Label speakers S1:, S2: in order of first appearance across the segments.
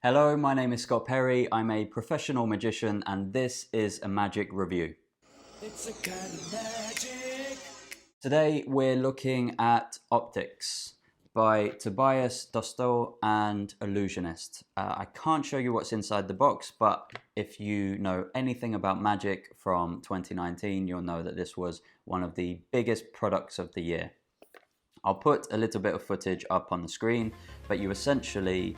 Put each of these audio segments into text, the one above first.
S1: Hello, my name is Scott Perry. I'm a professional magician and this is a magic review.
S2: It's a kind of magic.
S1: Today we're looking at Optix by Tobias Dostal and Ellusionist. I can't show you what's inside the box, but if you know anything about magic from 2019, you'll know that this was one of the biggest products of the year. I'll put a little bit of footage up on the screen, but you essentially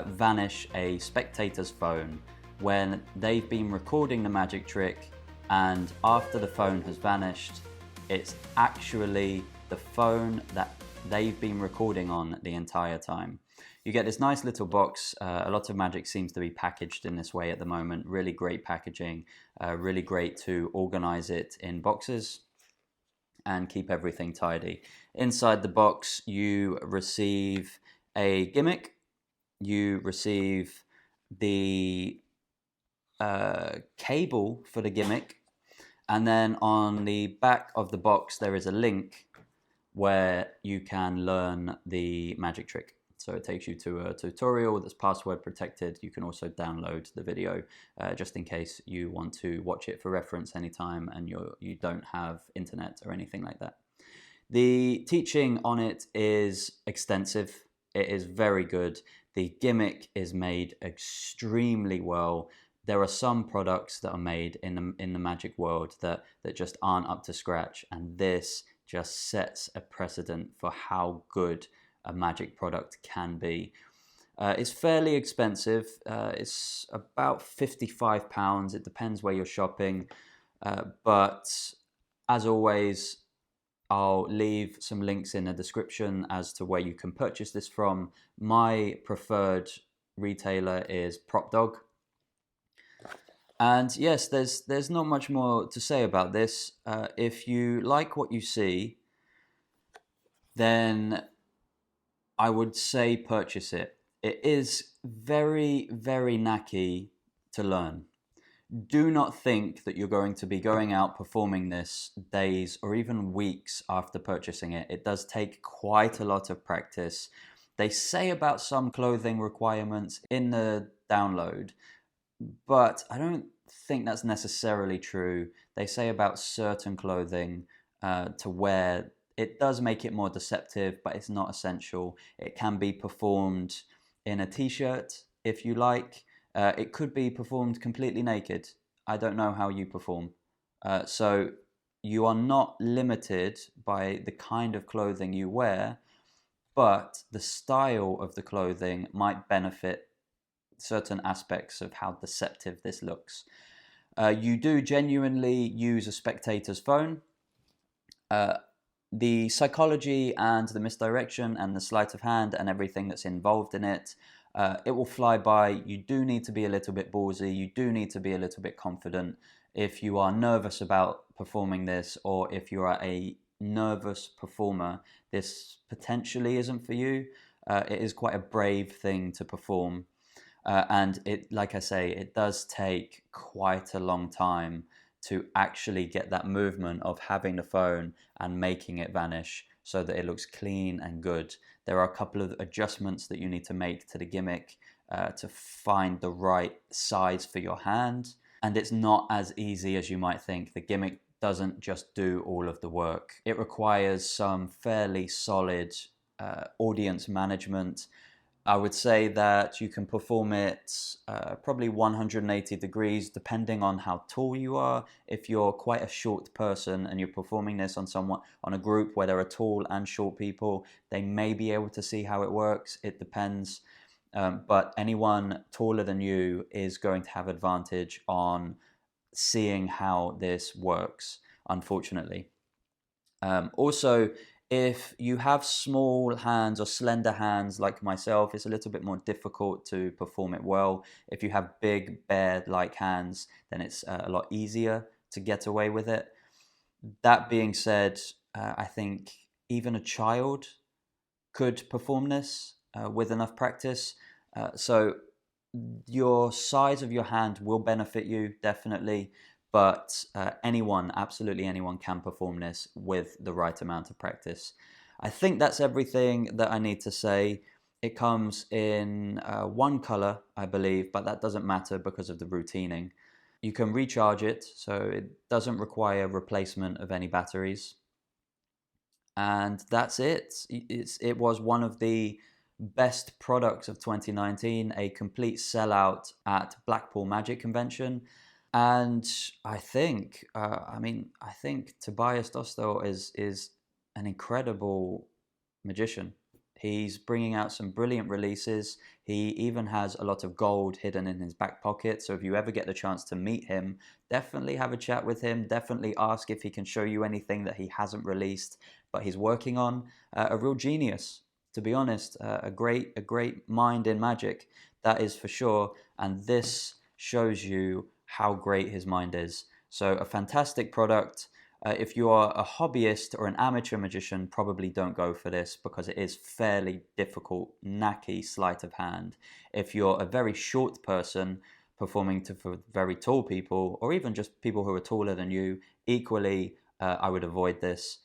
S1: vanish a spectator's phone when they've been recording the magic trick, and after the phone has vanished, it's actually the phone that they've been recording on the entire time. You get this nice little box. A lot of magic seems to be packaged in this way at the moment. Really great packaging, really great to organize it in boxes and keep everything tidy. Inside the box you receive a gimmick, you receive the cable for the gimmick, and then on the back of the box there is a link where you can learn the magic trick. So it takes you to a tutorial that's password protected. You can also download the video just in case you want to watch it for reference anytime and you don't have internet or anything like that. The teaching on it is extensive. It is very good. The gimmick is made extremely well. There are some products that are made in the magic world that just aren't up to scratch, and this just sets a precedent for how good a magic product can be. It's fairly expensive. It's about £55. It depends where you're shopping. But as always, I'll leave some links in the description as to where you can purchase this from. My preferred retailer is Prop Dog. And yes, there's not much more to say about this. If you like what you see, then I would say purchase it. It is very, very knacky to learn. Do not think that you're going to be going out performing this days or even weeks after purchasing it. It does take quite a lot of practice. They say about some clothing requirements in the download, but I don't think that's necessarily true. They say about certain clothing to wear. It does make it more deceptive, but it's not essential. It can be performed in a t-shirt if you like. It could be performed completely naked. I don't know how you perform. So you are not limited by the kind of clothing you wear, but the style of the clothing might benefit certain aspects of how deceptive this looks. You do genuinely use a spectator's phone. The psychology and the misdirection and the sleight of hand and everything that's involved in it, it will fly by. You do need to be a little bit ballsy. You do need to be a little bit confident. If you are nervous about performing this, or if you are a nervous performer, this potentially isn't for you. It is quite a brave thing to perform. And it, like I say, it does take quite a long time to actually get that movement of having the phone and making it vanish so that it looks clean and good. There are a couple of adjustments that you need to make to the gimmick to find the right size for your hand. And it's not as easy as you might think. The gimmick doesn't just do all of the work. It requires some fairly solid audience management. I would say that you can perform it probably 180 degrees depending on how tall you are. If you're quite a short person and you're performing this on a group where there are tall and short people, they may be able to see how it works. It depends. But anyone taller than you is going to have advantage on seeing how this works, unfortunately. Also, if you have small hands or slender hands like myself, it's a little bit more difficult to perform it well. If you have big bear-like hands, then it's a lot easier to get away with it. That being said, I think even a child could perform this with enough practice. So your size of your hand will benefit you, definitely. But anyone, absolutely anyone, can perform this with the right amount of practice. I think that's everything that I need to say. It comes in one color, I believe, but that doesn't matter because of the routining. You can recharge it, so it doesn't require replacement of any batteries. And that's it. It was one of the best products of 2019, a complete sellout at Blackpool Magic Convention. And I think, I think Tobias Dostal is an incredible magician. He's bringing out some brilliant releases. He even has a lot of gold hidden in his back pocket. So if you ever get the chance to meet him, definitely have a chat with him. Definitely ask if he can show you anything that he hasn't released, but he's working on. A real genius, to be honest. A great mind in magic, that is for sure. And this shows you how great his mind is. So a fantastic product. If you are a hobbyist or an amateur magician, probably don't go for this because it is fairly difficult, knacky sleight of hand. If you're a very short person performing for very tall people, or even just people who are taller than you, equally, I would avoid this.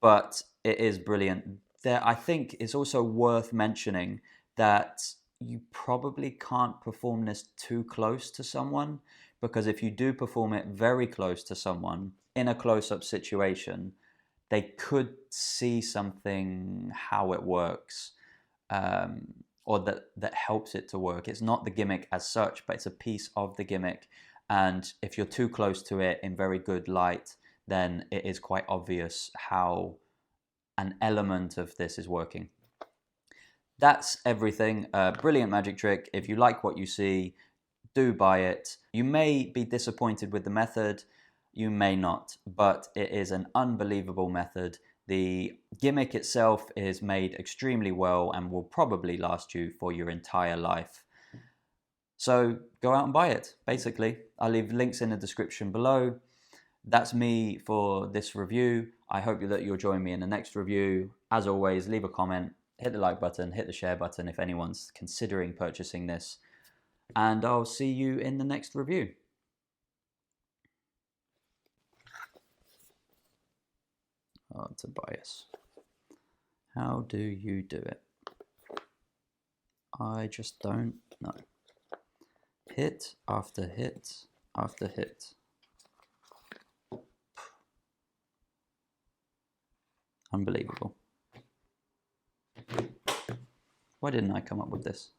S1: But it is brilliant. I think it's also worth mentioning that you probably can't perform this too close to someone, because if you do perform it very close to someone in a close-up situation, they could see something, how it works, or that helps it to work. It's not the gimmick as such, but it's a piece of the gimmick. And if you're too close to it in very good light, then it is quite obvious how an element of this is working. That's everything. Brilliant magic trick. If you like what you see, do buy it. You may be disappointed with the method, you may not, but it is an unbelievable method. The gimmick itself is made extremely well and will probably last you for your entire life. So go out and buy it, basically. I'll leave links in the description below. That's me for this review. I hope that you'll join me in the next review. As always, leave a comment, hit the like button, hit the share button if anyone's considering purchasing this. And I'll see you in the next review. Oh, Tobias. How do you do it? I just don't know. Hit after hit after hit. Unbelievable. Why didn't I come up with this?